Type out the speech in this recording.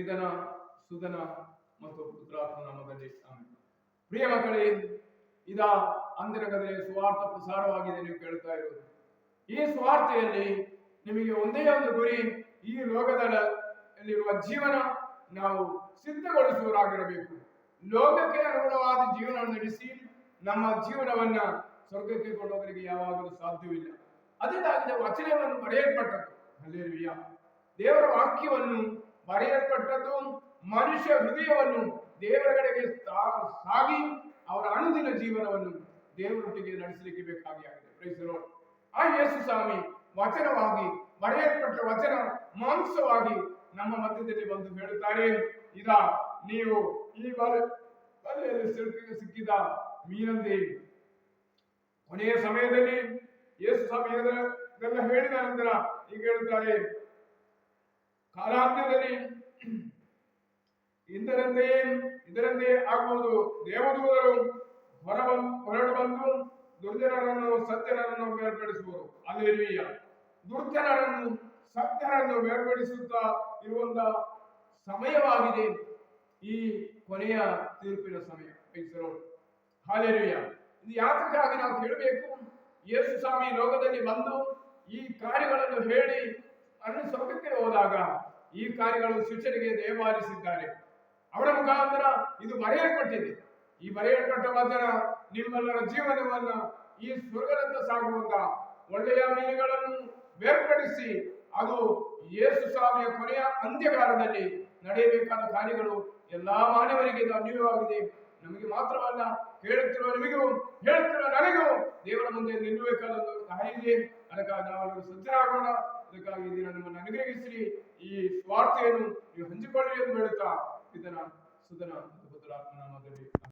ಪಿತನ ಸುತನ ಮತ್ತು ಪುತ್ರಾತ್ಮನ ನಾಮದಲ್ಲಿ ಆಮೆನ್. ಪ್ರಿಯ ಮಕ್ಕಳೇ, ಇದ ಅಂತರಂಗದಲ್ಲಿ ಸುವಾರ್ಥ ಪ್ರಸಾರವಾಗಿದೆ. ನೀವು ಕೇಳ್ತಾ ಇರೋದು ಈ ಸುವಾರ್ತೆಯಲ್ಲಿ ನಿಮಗೆ ಒಂದೇ ಒಂದು ಗುರಿ, ಈ ಲೋಕದಲ್ಲಿರುವ ಜೀವನ ನಾವು ಸಿದ್ಧಗೊಳಿಸುವವರಾಗಿರಬೇಕು. ಲೋಕಕ್ಕೆ ಅನುಗುಣವಾದ ಜೀವನ ನಡೆಸಿ ನಮ್ಮ ಜೀವನವನ್ನ ಸ್ವರ್ಗಕ್ಕೆ ಕೊಂಡೋಗಲಿಕ್ಕೆ ಯಾವಾಗಲೂ ಸಾಧ್ಯವಿಲ್ಲ. ಅದಕ್ಕಾಗಿ ವಚನವನ್ನು ಬರೆಯಲ್ಪಟ್ಟದ್ದು. ಹಲ್ಲೆಲೂಯಾ. ದೇವರ ವಾಕ್ಯವನ್ನು ಬರೆಯಲ್ಪಟ್ಟದ್ದು ಮನುಷ್ಯ ಹೃದಯವನ್ನು ದೇವರ ಕಡೆಗೆ ಸಾಗಿ ಅವರ ಅನುದಿನ ಜೀವನವನ್ನು ದೇವರೊಟ್ಟಿಗೆ ನಡೆಸಲಿಕ್ಕೆ ಬೇಕಾಗಿ ಆಗಿದೆ. Praise the Lord. ಆ ಯೇಸು ಸ್ವಾಮಿ ವಚನವಾಗಿ ಬರೆಯಲ್ಪಟ್ಟ ವಚನ ಮಾಂಸವಾಗಿ ನಮ್ಮ ಮಧ್ಯದಲ್ಲಿ ಬಂದು ಹೇಳುತ್ತಾರೆ, ಇದ ನೀವು ಈ ಬಲೆಯಲ್ಲಿ ಸಿಕ್ಕಿದ ಮೀನಂತೆ. ಕೊನೆಯ ಸಮಯದಲ್ಲಿ ಯೇಸು ಸ್ವಾಮಿ ಇದೆಲ್ಲ ಹೇಳಿದ ನಂತರ ಈಗ ಹೇಳುತ್ತಾರೆ, ಕಾಲಾಂತ್ಯದಲ್ಲಿ ಇದರಂತೆಯೇ ಆಗುವುದು. ದೇವದೂತರು ಹೊರಡು ಬಂದು ದುರ್ಜನರನ್ನು ಸತ್ಯನರನ್ನು ಬೇರ್ಪಡಿಸುವರು. ಹಲ್ಲೆಲೂಯಾ. ದುರ್ಜನರನ್ನು ಸತ್ಯರನ್ನು ಬೇರ್ಪಡಿಸುತ್ತಾ ಇರುವಂತಹ ಸಮಯವಾಗಿದೆ ಈ ಕೊನೆಯ ತೀರ್ಪಿನ ಸಮಯ. ಹಲ್ಲೆಲೂಯಾ. ಇದು ಯಾತಕ್ಕಾಗಿ ನಾವು ಕೇಳಬೇಕು? ಯೇಸು ಸ್ವಾಮಿ ಲೋಕದಲ್ಲಿ ಬಂದು ಈ ಕಾರ್ಯಗಳನ್ನು ಹೇಳಿ ಅನ್ನು ಸ್ವರ್ಗಕ್ಕೆ ಹೋದಾಗ ಈ ಕಾರ್ಯಗಳು ಶಿಷ್ಯರಿಗೆ ದಯಪಾಲಿಸಿದ್ದಾರೆ. ಅವರ ಮುಖಾಂತರ ಇದು ಬರೆಯಲ್ಪಟ್ಟಿದೆ. ಈ ಬರೆಯಲ್ಪಟ್ಟ ವಚನ ನಿಮ್ಮೆಲ್ಲರ ಜೀವನವನ್ನ ಈ ಸ್ವರ್ಗದತ್ತ ಸಾಗುವಂತ ಒಳ್ಳೆಯ ಮೀನುಗಳನ್ನು ಬೇರ್ಪಡಿಸಿ ಅದು ಯೇಸು ಸ್ವಾಮಿಯ ಕೊನೆಯ ಅಂತ್ಯಕಾಲದಲ್ಲಿ ನಡೆಯಬೇಕಾದ ಕಾರ್ಯಗಳು ಎಲ್ಲಾ ಮಾನವರಿಗೆ ಇದು ಅನ್ವಯವಾಗಿದೆ. ನಮಗೆ ಮಾತ್ರವಲ್ಲ, ಹೇಳುತ್ತಿರುವ ನಿಮಗೂ ಹೇಳುತ್ತಿರುವ ನನಗೂ ದೇವರ ಮುಂದೆ ನಿಲ್ಲಬೇಕಾದ ಕಾರ್ಯ. ಅದಕ್ಕಾಗಿ ನಾವು ಸಜ್ಜರಾಗೋಣ. ಅದಕ್ಕಾಗಿ ದಿನ ನಿಮ್ಮನ್ನು ಅನುಗ್ರಹಿಸಿ ಈ ಸ್ವಾರ್ಥೆಯನ್ನು ನೀವು ಹಂಚಿಕೊಳ್ಳಿ ಎಂದು ಹೇಳುತ್ತಾ ಪಿತನ ಸುತನ ಮತ್ತು ಪುತ್ರಾತ್ಮನ ನಾಮದಲ್ಲಿ